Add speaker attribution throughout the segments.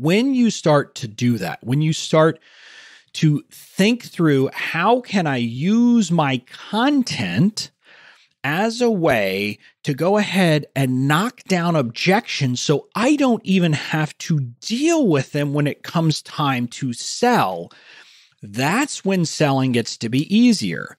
Speaker 1: when you start to do that, when you start to think through how can I use my content as a way to go ahead and knock down objections so I don't even have to deal with them when it comes time to sell, that's when selling gets to be easier.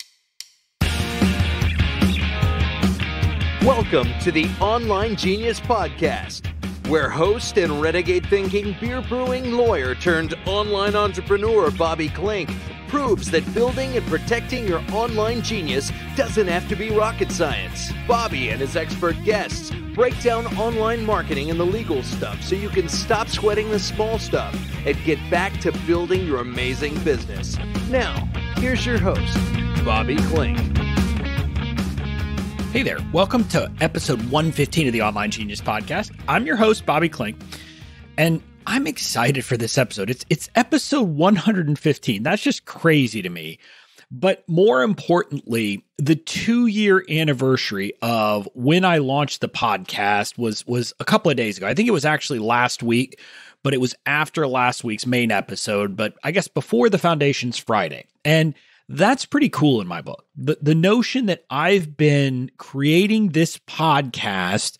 Speaker 2: Welcome to the Online Genius Podcast, where host and renegade-thinking beer-brewing lawyer turned online entrepreneur Bobby Klinck proves that building and protecting your online genius doesn't have to be rocket science. Bobby and his expert guests break down online marketing and the legal stuff so you can stop sweating the small stuff and get back to building your amazing business. Now, here's your host, Bobby Klinck.
Speaker 1: Hey there, welcome to episode 115 of the Online Genius Podcast. I'm your host, Bobby Klinck, and I'm excited for this episode. It's episode 115. That's just crazy to me. But more importantly, the 2-year anniversary of when I launched the podcast was a couple of days ago. I think it was actually last week, but it was after last week's main episode, but I guess before the Foundation's Friday. And that's pretty cool in my book. The notion that I've been creating this podcast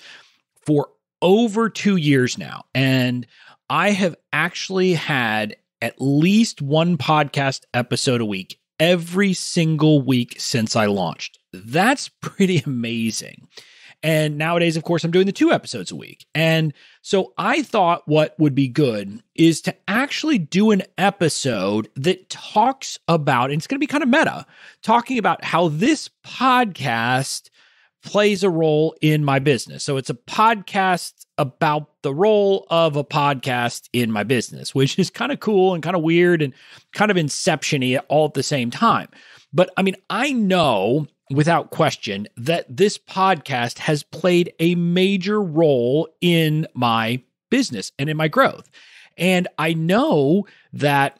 Speaker 1: for over 2 years now, and I have actually had at least one podcast episode a week every single week since I launched. That's pretty amazing. And nowadays, of course, I'm doing the 2 episodes a week. And so I thought what would be good is to actually do an episode that talks about, and it's going to be kind of meta, talking about how this podcast plays a role in my business. So it's a podcast about the role of a podcast in my business, which is kind of cool and kind of weird and kind of inception-y all at the same time. But I mean, I know without question that this podcast has played a major role in my business and in my growth. And I know that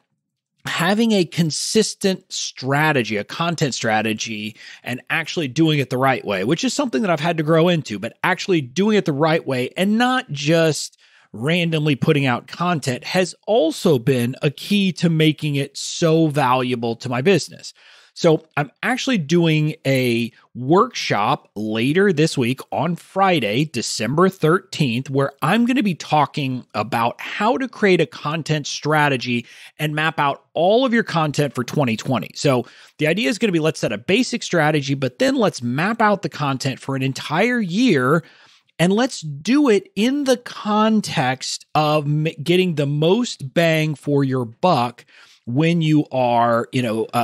Speaker 1: having a consistent strategy, a content strategy, and actually doing it the right way, which is something that I've had to grow into, but actually doing it the right way and not just randomly putting out content has also been a key to making it so valuable to my business. So I'm actually doing a workshop later this week on Friday, December 13th, where I'm going to be talking about how to create a content strategy and map out all of your content for 2020. So the idea is going to be, let's set a basic strategy, but then let's map out the content for an entire year. And let's do it in the context of getting the most bang for your buck when you are,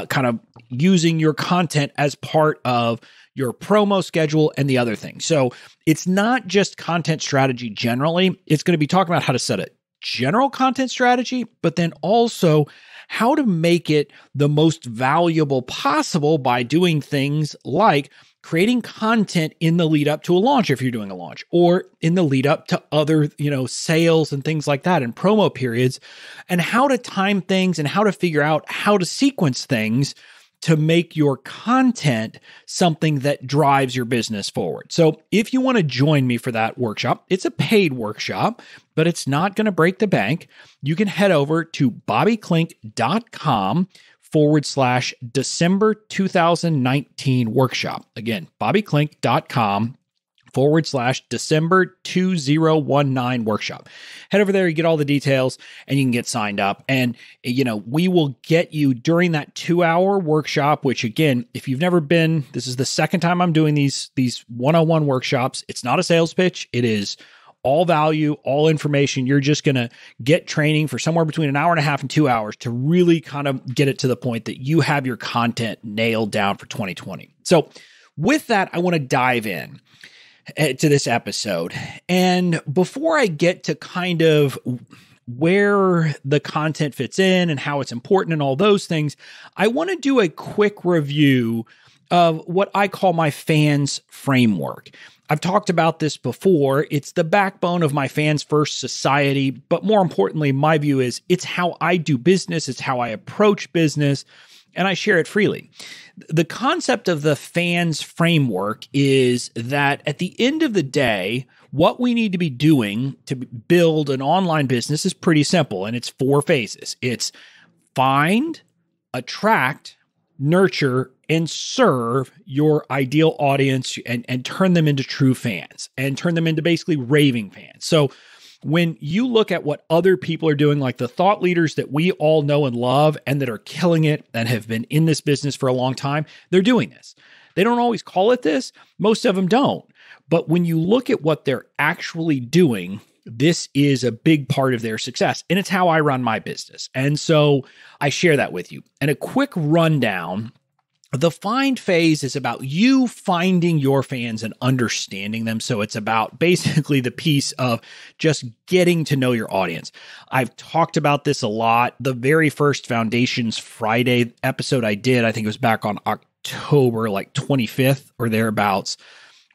Speaker 1: kind of using your content as part of your promo schedule and the other things. So it's not just content strategy generally. It's going to be talking about how to set a general content strategy, but then also how to make it the most valuable possible by doing things like creating content in the lead up to a launch if you're doing a launch, or in the lead up to other, sales and things like that and promo periods, and how to time things and how to figure out how to sequence things to make your content something that drives your business forward. So if you want to join me for that workshop, it's a paid workshop, but it's not going to break the bank. You can head over to bobbyklinck.com/December 2019 workshop. Again, bobbyklinck.com/December 2019 workshop. Head over there, you get all the details, and you can get signed up. And, we will get you during that 2-hour workshop, which again, if you've never been, this is the second time I'm doing these one-on-one workshops. It's not a sales pitch. It is all value, all information. You're just going to get training for somewhere between an hour and a half and 2 hours to really kind of get it to the point that you have your content nailed down for 2020. So with that, I want to dive in to this episode. And before I get to kind of where the content fits in and how it's important and all those things, I want to do a quick review of what I call my fans framework. I've talked about this before. It's the backbone of my Fans First Society, but more importantly, my view is it's how I do business. It's how I approach business. and I share it freely. The concept of the fans framework is that at the end of the day, what we need to be doing to build an online business is pretty simple, and it's 4 phases. It's find, attract, nurture, and serve your ideal audience and turn them into true fans and turn them into basically raving fans. So when you look at what other people are doing, like the thought leaders that we all know and love and that are killing it and have been in this business for a long time, they're doing this. They don't always call it this. Most of them don't. But when you look at what they're actually doing, this is a big part of their success. And it's how I run my business. And so I share that with you. And a quick rundown. The find phase is about you finding your fans and understanding them. So it's about basically the piece of just getting to know your audience. I've talked about this a lot. The very first Foundations Friday episode I did, I think it was back on October like 25th or thereabouts,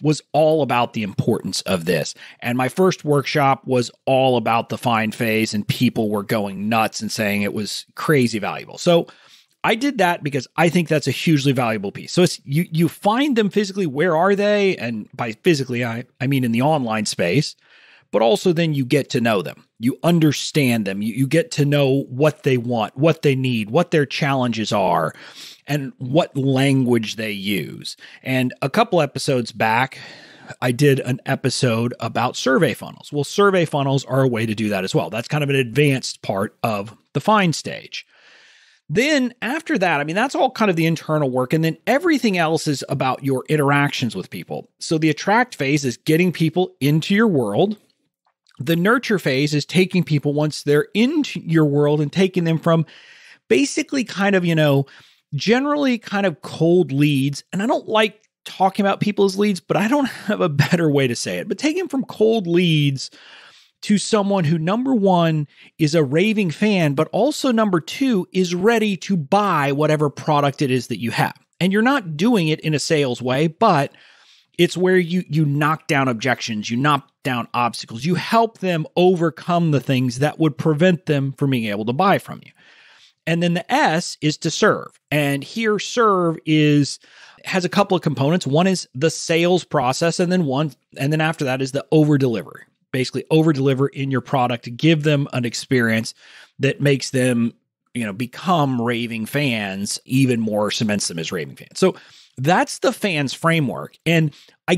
Speaker 1: was all about the importance of this. And my first workshop was all about the find phase, and people were going nuts and saying it was crazy valuable. So I did that because I think that's a hugely valuable piece. So it's you find them physically, where are they? And by physically, I mean in the online space, but also then you get to know them. You understand them. You get to know what they want, what they need, what their challenges are, and what language they use. And a couple episodes back, I did an episode about survey funnels. Well, survey funnels are a way to do that as well. That's kind of an advanced part of the find stage. Then after that, I mean, that's all kind of the internal work. And then everything else is about your interactions with people. So the attract phase is getting people into your world. The nurture phase is taking people once they're into your world and taking them from basically kind of, generally kind of cold leads. And I don't like talking about people as leads, but I don't have a better way to say it. But taking them from cold leads to someone who, number one, is a raving fan, but also number two, is ready to buy whatever product it is that you have. And you're not doing it in a sales way, but it's where you knock down objections, you knock down obstacles, you help them overcome the things that would prevent them from being able to buy from you. And then the S is to serve. And here serve has a couple of components. One is the sales process, and then after that is the over delivery. Basically over deliver in your product, give them an experience that makes them, become raving fans, even more cements them as raving fans. So that's the fans framework. And I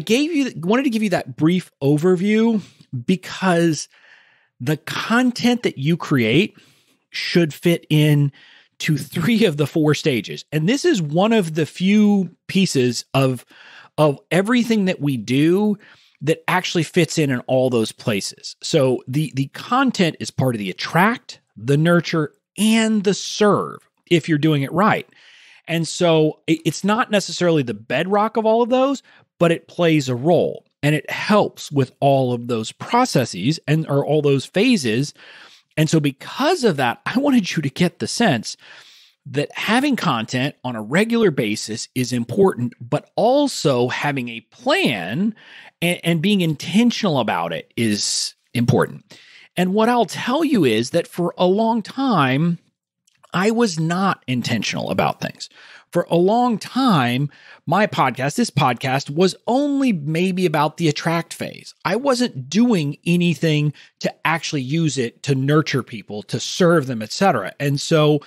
Speaker 1: wanted to give you that brief overview because the content that you create should fit in to 3 of the 4 stages. And this is one of the few pieces of everything that we do that actually fits in all those places. So the content is part of the attract, the nurture, and the serve if you're doing it right. And so it's not necessarily the bedrock of all of those, but it plays a role and it helps with all of those processes or all those phases. And so because of that, I wanted you to get the sense that having content on a regular basis is important, but also having a plan and being intentional about it is important. And what I'll tell you is that for a long time, I was not intentional about things. For a long time, this podcast was only maybe about the attract phase. I wasn't doing anything to actually use it to nurture people, to serve them, etc. And so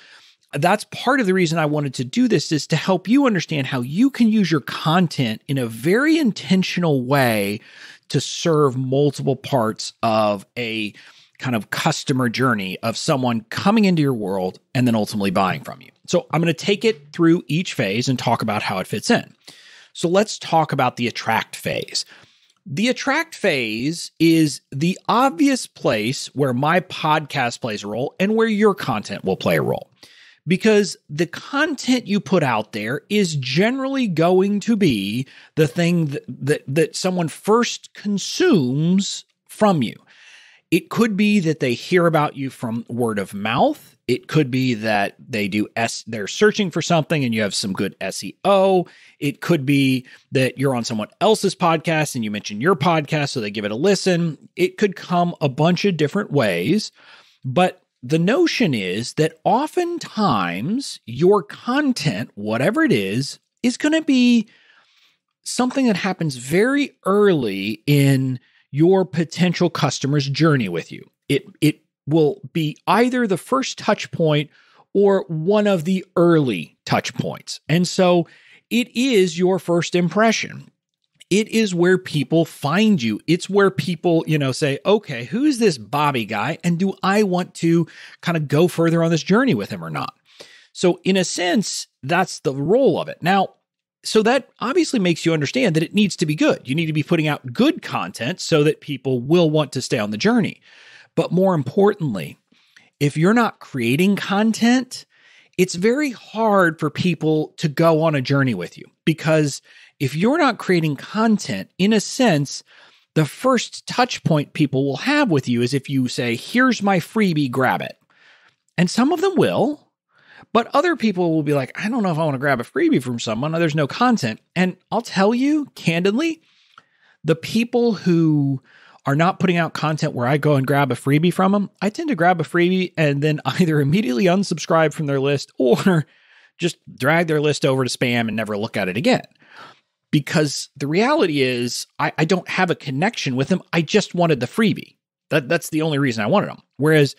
Speaker 1: that's part of the reason I wanted to do this, is to help you understand how you can use your content in a very intentional way to serve multiple parts of a kind of customer journey of someone coming into your world and then ultimately buying from you. So I'm going to take it through each phase and talk about how it fits in. So let's talk about the attract phase. The attract phase is the obvious place where my podcast plays a role and where your content will play a role. Because the content you put out there is generally going to be the thing that someone first consumes from you. It could be that they hear about you from word of mouth. It could be that they're searching for something and you have some good SEO. It could be that you're on someone else's podcast and you mention your podcast, so they give it a listen. It could come a bunch of different ways, but the notion is that oftentimes your content, whatever it is going to be something that happens very early in your potential customer's journey with you. It will be either the first touch point or one of the early touch points. And so it is your first impression. It is where people find you. It's where people, say, okay, who's this Bobby guy? And do I want to kind of go further on this journey with him or not? So in a sense, that's the role of it. Now, so that obviously makes you understand that it needs to be good. You need to be putting out good content so that people will want to stay on the journey. But more importantly, if you're not creating content, it's very hard for people to go on a journey with you, because if you're not creating content, in a sense, the first touch point people will have with you is if you say, here's my freebie, grab it. And some of them will, but other people will be like, I don't know if I want to grab a freebie from someone. There's no content. And I'll tell you candidly, the people who are not putting out content where I go and grab a freebie from them, I tend to grab a freebie and then either immediately unsubscribe from their list or just drag their list over to spam and never look at it again. Because the reality is I don't have a connection with them. I just wanted the freebie. That's the only reason I wanted them. Whereas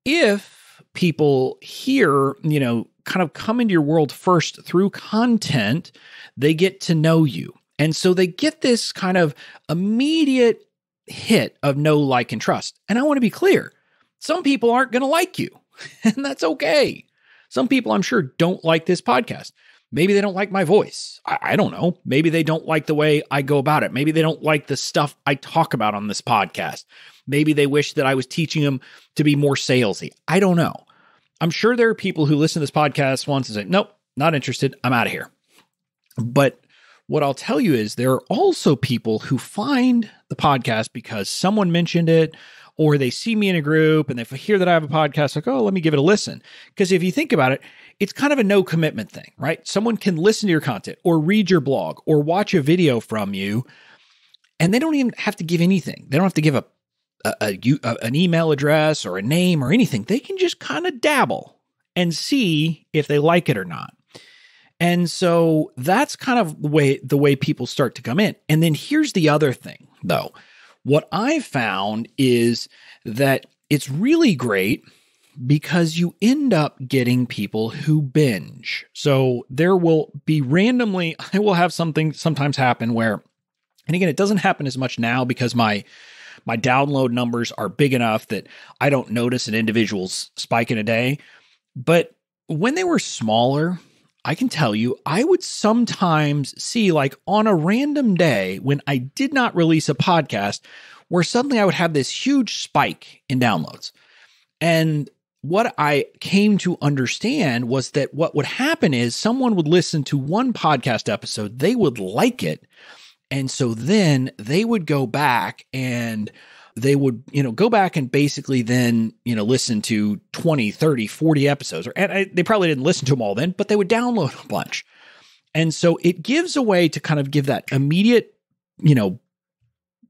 Speaker 1: if people here, kind of come into your world first through content, they get to know you. And so they get this kind of immediate hit of know, like, and trust. And I want to be clear. Some people aren't going to like you, and that's okay. Some people, I'm sure, don't like this podcast. Maybe they don't like my voice. I don't know. Maybe they don't like the way I go about it. Maybe they don't like the stuff I talk about on this podcast. Maybe they wish that I was teaching them to be more salesy. I don't know. I'm sure there are people who listen to this podcast once and say, nope, not interested. I'm out of here. But what I'll tell you is there are also people who find the podcast because someone mentioned it, or they see me in a group and they hear that I have a podcast, like, oh, let me give it a listen. Because if you think about it, it's kind of a no commitment thing, right? Someone can listen to your content or read your blog or watch a video from you, and they don't even have to give anything. They don't have to give an email address or a name or anything. They can just kind of dabble and see if they like it or not. And so that's kind of the way people start to come in. And then here's the other thing, though. What I've found is that it's really great because you end up getting people who binge. So there will be randomly, I will have something sometimes happen where, and again, it doesn't happen as much now because my download numbers are big enough that I don't notice an individual's spike in a day. But when they were smaller, I can tell you, I would sometimes see, like, on a random day when I did not release a podcast, where suddenly I would have this huge spike in downloads. And what I came to understand was that what would happen is someone would listen to one podcast episode, they would like it. And so then they would go back and they would, go back and basically then, listen to 20, 30, 40 episodes. They probably didn't listen to them all then, but they would download a bunch. And so it gives a way to kind of give that immediate,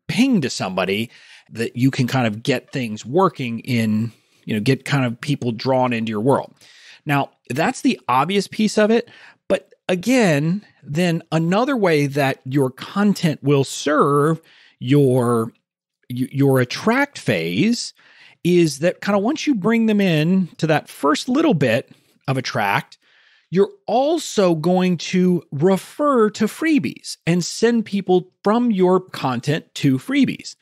Speaker 1: ping to somebody that you can kind of get things working in, get kind of people drawn into your world. Now, that's the obvious piece of it. But again, then another way that your content will serve your attract phase is that kind of once you bring them in to that first little bit of attract, you're also going to refer to freebies and send people from your content to freebies.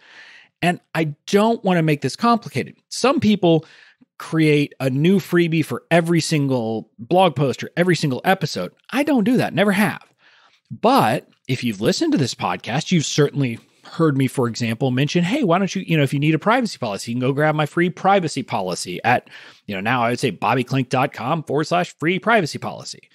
Speaker 1: And I don't want to make this complicated. Some people create a new freebie for every single blog post or every single episode. I don't do that, never have. But if you've listened to this podcast, you've certainly heard me, for example, mention, hey, why don't you, if you need a privacy policy, you can go grab my free privacy policy at, now I would say bobbyklinck.com/free privacy policy.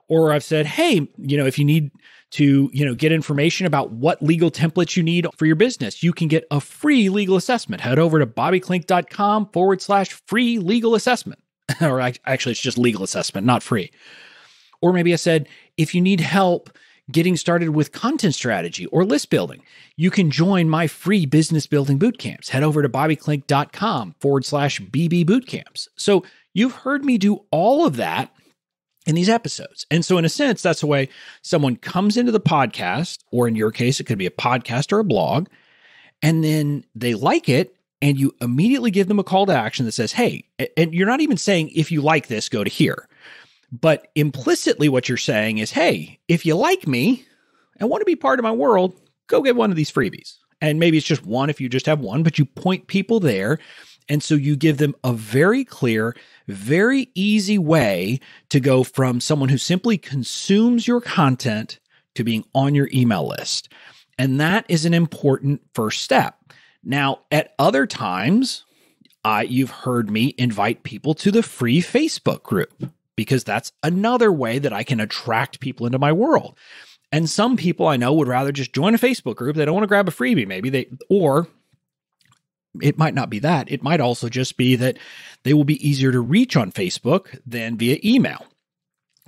Speaker 1: Or I've said, hey, if you need to, get information about what legal templates you need for your business, you can get a free legal assessment. Head over to bobbyklinck.com/free legal assessment. Or actually, it's just legal assessment, not free. Or maybe I said, if you need help getting started with content strategy or list building, you can join my free business building bootcamps. Head over to bobbyklinck.com/BB bootcamps. So you've heard me do all of that in these episodes. And so in a sense, that's the way someone comes into the podcast, or in your case, it could be a podcast or a blog, and then they like it, and you immediately give them a call to action that says, hey, and you're not even saying, if you like this, go to here. But implicitly what you're saying is, hey, if you like me and want to be part of my world, go get one of these freebies. And maybe it's just one if you just have one, but you point people there. And so you give them a very clear, very easy way to go from someone who simply consumes your content to being on your email list. And that is an important first step. Now, at other times, you've heard me invite people to the free Facebook group, because that's another way that I can attract people into my world. And some people I know would rather just join a Facebook group. They don't want to grab a freebie, or it might not be that. It might also just be that they will be easier to reach on Facebook than via email.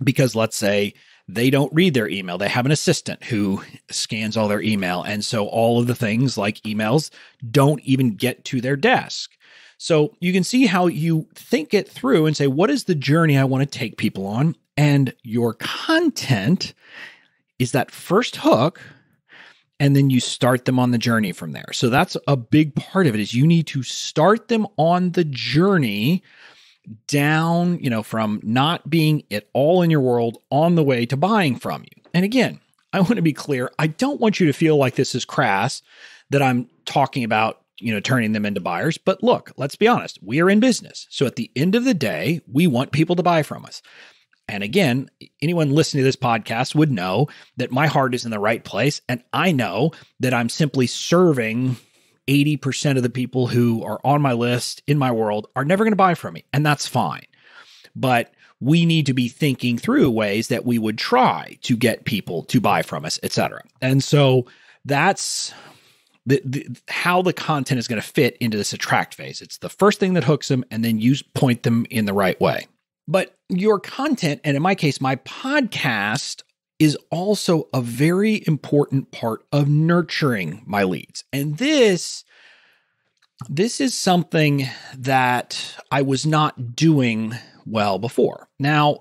Speaker 1: Because let's say they don't read their email. They have an assistant who scans all their email. And so all of the things like emails don't even get to their desk. So you can see how you think it through and say, what is the journey I want to take people on? And your content is that first hook, and then you start them on the journey from there. So that's a big part of it, is you need to start them on the journey down, from not being at all in your world on the way to buying from you. And again, I want to be clear. I don't want you to feel like this is crass, that I'm talking about, turning them into buyers. But look, let's be honest. We are in business. So at the end of the day, we want people to buy from us. And again, anyone listening to this podcast would know that my heart is in the right place. And I know that I'm simply serving 80% of the people who are on my list in my world are never going to buy from me. And that's fine. But we need to be thinking through ways that we would try to get people to buy from us, etc. And so that's how the content is going to fit into this attract phase. It's the first thing that hooks them, and then you point them in the right way. But your content, and in my case, my podcast, is also a very important part of nurturing my leads. And this is something that I was not doing well before. Now,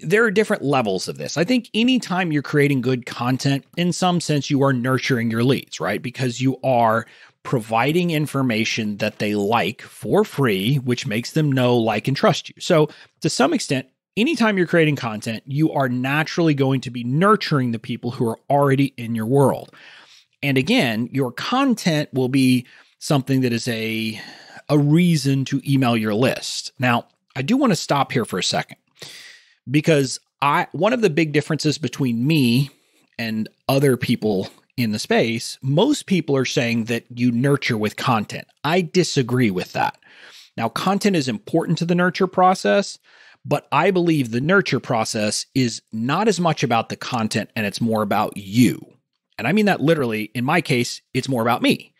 Speaker 1: there are different levels of this. I think anytime you're creating good content, in some sense, you are nurturing your leads, right? Because you are providing information that they like for free, which makes them know, like, and trust you. So to some extent, anytime you're creating content, you are naturally going to be nurturing the people who are already in your world. And again, your content will be something that is a reason to email your list. Now, I do want to stop here for a second, because one of the big differences between me and other people in the space, most people are saying that you nurture with content. I disagree with that. Now, content is important to the nurture process, but I believe the nurture process is not as much about the content, and it's more about you. And I mean that literally. In my case, it's more about me.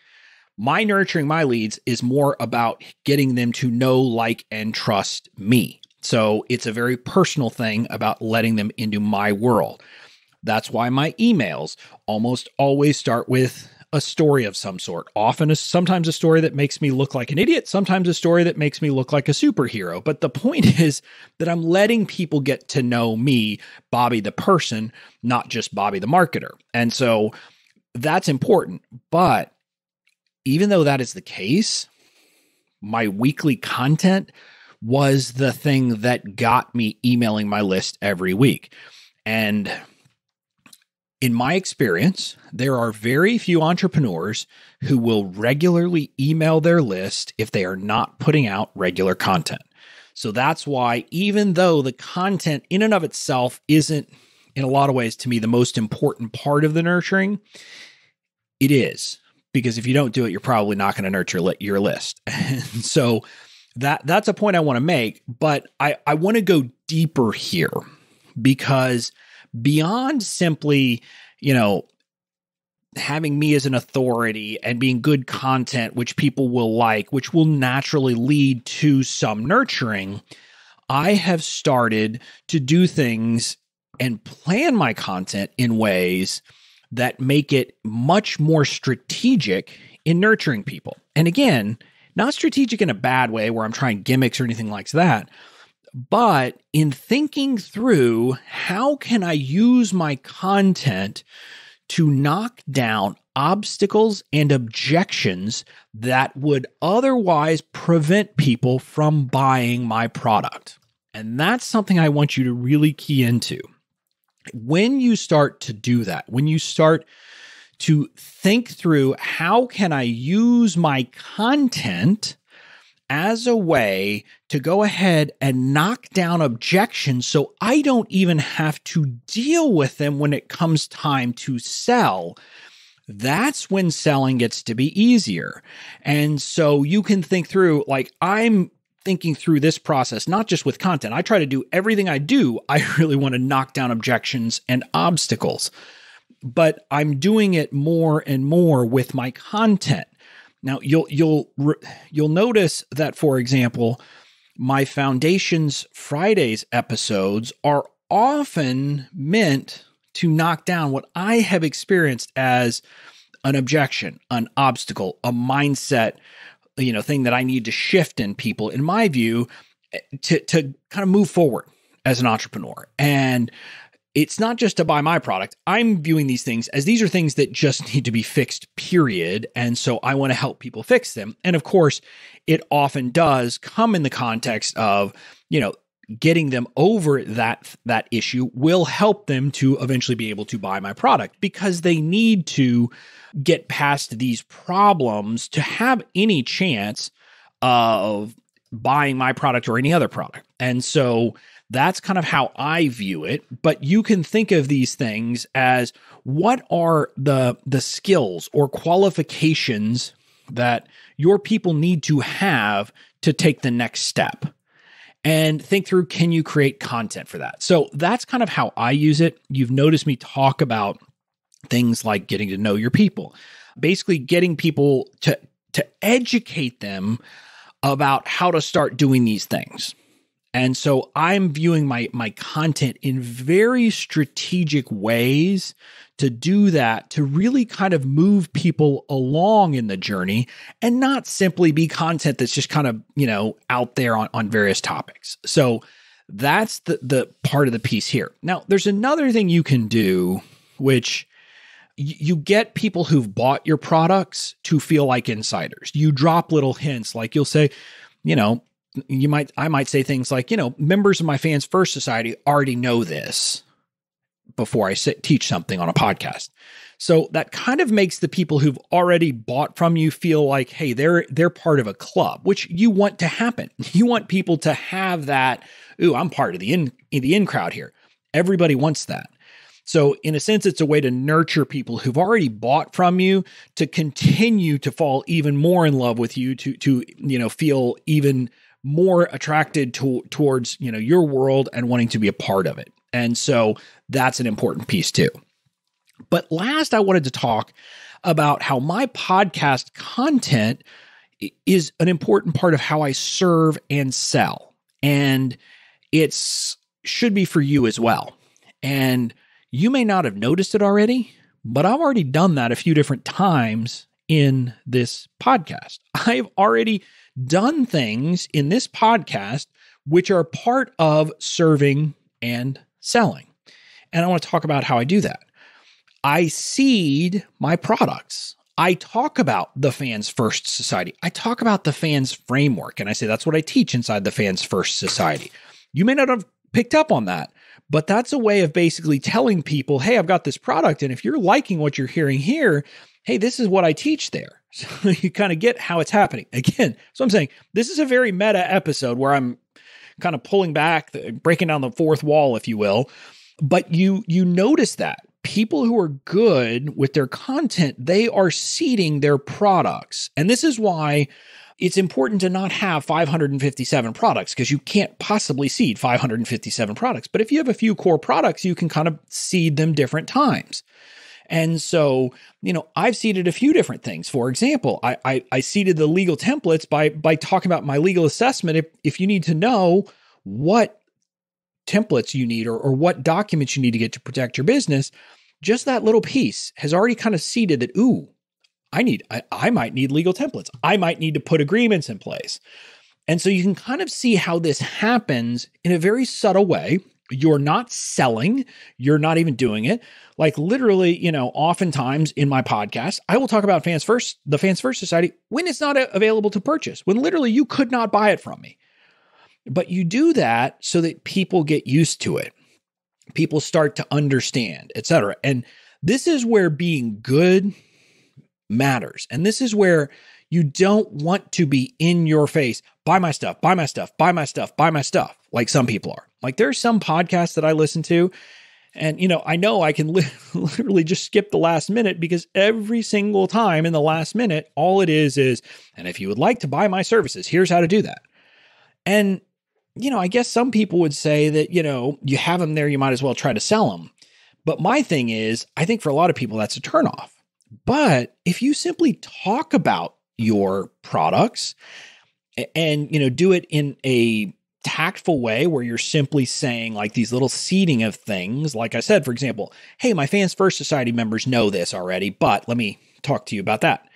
Speaker 1: My nurturing my leads is more about getting them to know, like, and trust me. So it's a very personal thing about letting them into my world. That's why my emails almost always start with a story of some sort. Sometimes a story that makes me look like an idiot, sometimes a story that makes me look like a superhero. But the point is that I'm letting people get to know me, Bobby the person, not just Bobby the marketer. And so that's important. But even though that is the case, my weekly content was the thing that got me emailing my list every week. And in my experience, there are very few entrepreneurs who will regularly email their list if they are not putting out regular content. So that's why, even though the content in and of itself isn't, in a lot of ways, to me, the most important part of the nurturing, it is. Because if you don't do it, you're probably not going to nurture your list. And so that's a point I want to make. But I want to go deeper here, because beyond simply, having me as an authority and being good content, which people will like, which will naturally lead to some nurturing, I have started to do things and plan my content in ways that make it much more strategic in nurturing people. And again, not strategic in a bad way where I'm trying gimmicks or anything like that, but in thinking through how can I use my content to knock down obstacles and objections that would otherwise prevent people from buying my product. And that's something I want you to really key into. When you start to do that, when you start to think through how can I use my content as a way to go ahead and knock down objections so I don't even have to deal with them when it comes time to sell, that's when selling gets to be easier. And so you can think through, like I'm thinking through this process, not just with content. I try to do everything I do. I really want to knock down objections and obstacles, but I'm doing it more and more with my content. Now you'll notice that, for example, my Foundations Fridays episodes are often meant to knock down what I have experienced as an objection, an obstacle, a mindset, thing that I need to shift in people, in my view, to kind of move forward as an entrepreneur. And it's not just to buy my product. I'm viewing these things as these are things that just need to be fixed, period. And so I want to help people fix them. And of course, it often does come in the context of, getting them over that issue will help them to eventually be able to buy my product because they need to get past these problems to have any chance of buying my product or any other product. And so that's kind of how I view it. But you can think of these things as what are the skills or qualifications that your people need to have to take the next step. And think through, can you create content for that? So that's kind of how I use it. You've noticed me talk about things like getting to know your people, basically getting people to educate them about how to start doing these things. And so I'm viewing my content in very strategic ways to do that, to really kind of move people along in the journey and not simply be content that's just kind of, out there on various topics. So that's the part of the piece here. Now, there's another thing you can do, which you get people who've bought your products to feel like insiders. You drop little hints, like you'll say, I might say things like, members of my Fans First Society already know this before I teach something on a podcast. So that kind of makes the people who've already bought from you feel like, hey, they're part of a club, which you want to happen. You want people to have that, ooh, I'm part of the in crowd here. Everybody wants that. So in a sense, it's a way to nurture people who've already bought from you to continue to fall even more in love with you, to feel even more attracted towards, your world and wanting to be a part of it. And so that's an important piece too. But last, I wanted to talk about how my podcast content is an important part of how I serve and sell. And it's should be for you as well. And you may not have noticed it already, but I've already done that a few different times in this podcast. I've already done things in this podcast which are part of serving and selling. And I want to talk about how I do that. I seed my products. I talk about the Fans First Society. I talk about the Fans Framework, and I say that's what I teach inside the Fans First Society. You may not have picked up on that, but that's a way of basically telling people, hey, I've got this product, and if you're liking what you're hearing here, hey, this is what I teach there. So you kind of get how it's happening. Again, so I'm saying this is a very meta episode where I'm kind of pulling back, breaking down the fourth wall, if you will. But you notice that people who are good with their content, they are seeding their products. And this is why it's important to not have 557 products, because you can't possibly seed 557 products. But if you have a few core products, you can kind of seed them different times. And so, I've seeded a few different things. For example, I seeded the legal templates by talking about my legal assessment. If you need to know what templates you need or what documents you need to get to protect your business, just that little piece has already kind of seeded that, ooh, I might need legal templates. I might need to put agreements in place. And so you can kind of see how this happens in a very subtle way. You're not selling. You're not even doing it. Like literally, oftentimes in my podcast, I will talk about the Fans First Society when it's not available to purchase, when literally you could not buy it from me. But you do that so that people get used to it. People start to understand, et cetera. And this is where being good matters. And this is where you don't want to be in your face, buy my stuff, buy my stuff, buy my stuff, buy my stuff, like some people are. Like there's some podcasts that I listen to, and I know I can literally just skip the last minute because every single time in the last minute, all it is, and if you would like to buy my services, here's how to do that. And, I guess some people would say that, you have them there, you might as well try to sell them. But my thing is, I think for a lot of people, that's a turnoff. But if you simply talk about your products and, do it in a tactful way where you're simply saying like these little seeding of things, like I said, for example, hey, my Fans First Society members know this already, but let me talk to you about that.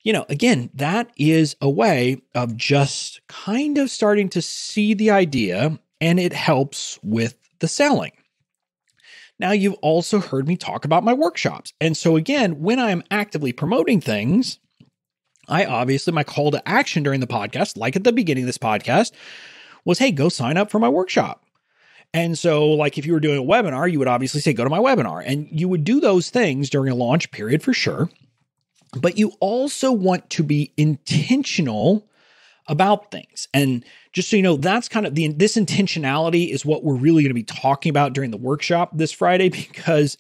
Speaker 1: Again, that is a way of just kind of starting to see the idea, and it helps with the selling. Now, you've also heard me talk about my workshops. And so again, when I'm actively promoting things, my call to action during the podcast, like at the beginning of this podcast, was, hey, go sign up for my workshop. And so like if you were doing a webinar, you would obviously say, go to my webinar. And you would do those things during a launch period for sure. But you also want to be intentional about things. And just so you know, that's kind of this intentionality is what we're really going to be talking about during the workshop this Friday, because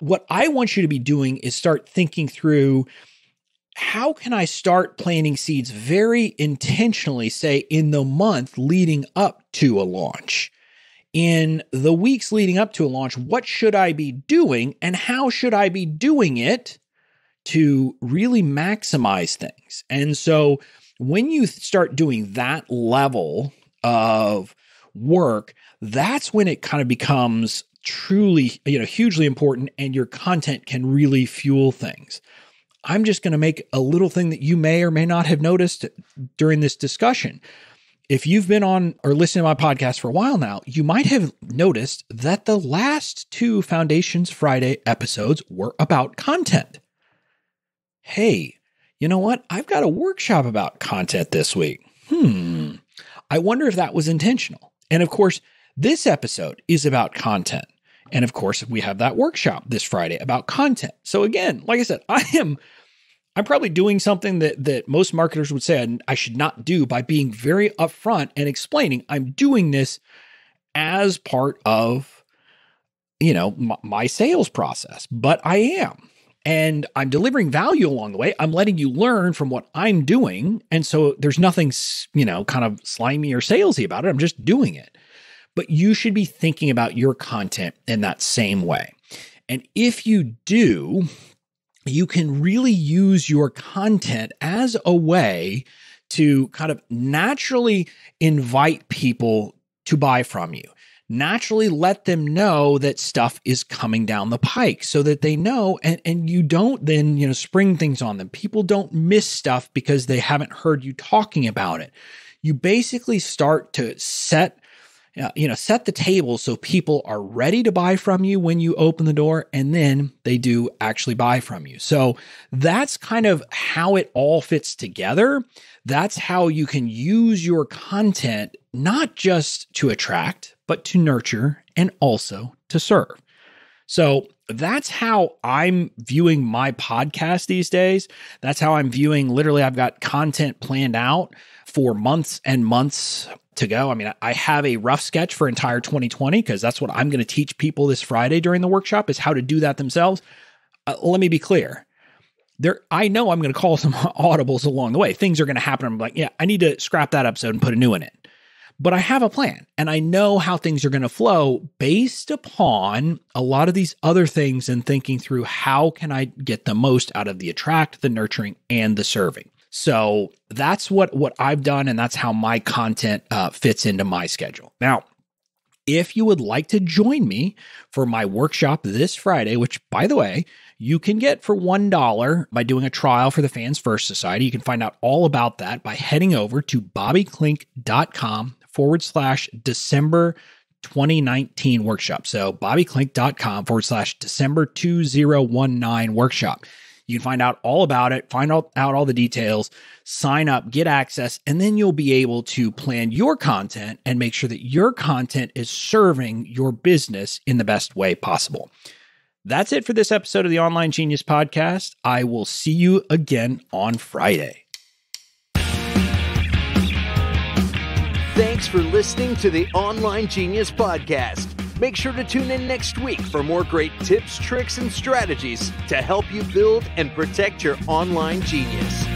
Speaker 1: what I want you to be doing is start thinking through, how can I start planting seeds very intentionally, say in the month leading up to a launch? In the weeks leading up to a launch, what should I be doing and how should I be doing it to really maximize things? And so when you start doing that level of work, that's when it kind of becomes truly, hugely important, and your content can really fuel things. I'm just going to make a little thing that you may or may not have noticed during this discussion. If you've been on or listening to my podcast for a while now, you might have noticed that the last 2 Foundations Friday episodes were about content. Hey, you know what? I've got a workshop about content this week. I wonder if that was intentional. And of course, this episode is about content. And of course, we have that workshop this Friday about content. So again, like I said, I'm probably doing something that most marketers would say I should not do by being very upfront and explaining I'm doing this as part of, my sales process, but I am. And I'm delivering value along the way. I'm letting you learn from what I'm doing. And so there's nothing, kind of slimy or salesy about it. I'm just doing it. But you should be thinking about your content in that same way. And if you do, you can really use your content as a way to kind of naturally invite people to buy from you. Naturally let them know that stuff is coming down the pike so that they know, and you don't then, spring things on them. People don't miss stuff because they haven't heard you talking about it. You basically start to set the table so people are ready to buy from you when you open the door, and then they do actually buy from you. So that's kind of how it all fits together. That's how you can use your content, not just to attract, but to nurture and also to serve. So that's how I'm viewing my podcast these days. That's how I'm viewing, literally, I've got content planned out for months and months to go. I mean, I have a rough sketch for entire 2020 because that's what I'm going to teach people this Friday during the workshop, is how to do that themselves. Let me be clear. I know I'm going to call some audibles along the way. Things are going to happen. I'm like, yeah, I need to scrap that episode and put a new one in. But I have a plan, and I know how things are going to flow based upon a lot of these other things and thinking through how can I get the most out of the attract, the nurturing, and the serving. So that's what I've done, and that's how my content fits into my schedule. Now, if you would like to join me for my workshop this Friday, which, by the way, you can get for $1 by doing a trial for the Fans First Society. You can find out all about that by heading over to bobbyklinck.com/December 2019 workshop. So bobbyklinck.com/December 2019 workshop. You can find out all about it, find out all the details, sign up, get access, and then you'll be able to plan your content and make sure that your content is serving your business in the best way possible. That's it for this episode of the Online Genius Podcast. I will see you again on Friday.
Speaker 2: Thanks for listening to the Online Genius Podcast. Make sure to tune in next week for more great tips, tricks, and strategies to help you build and protect your online genius.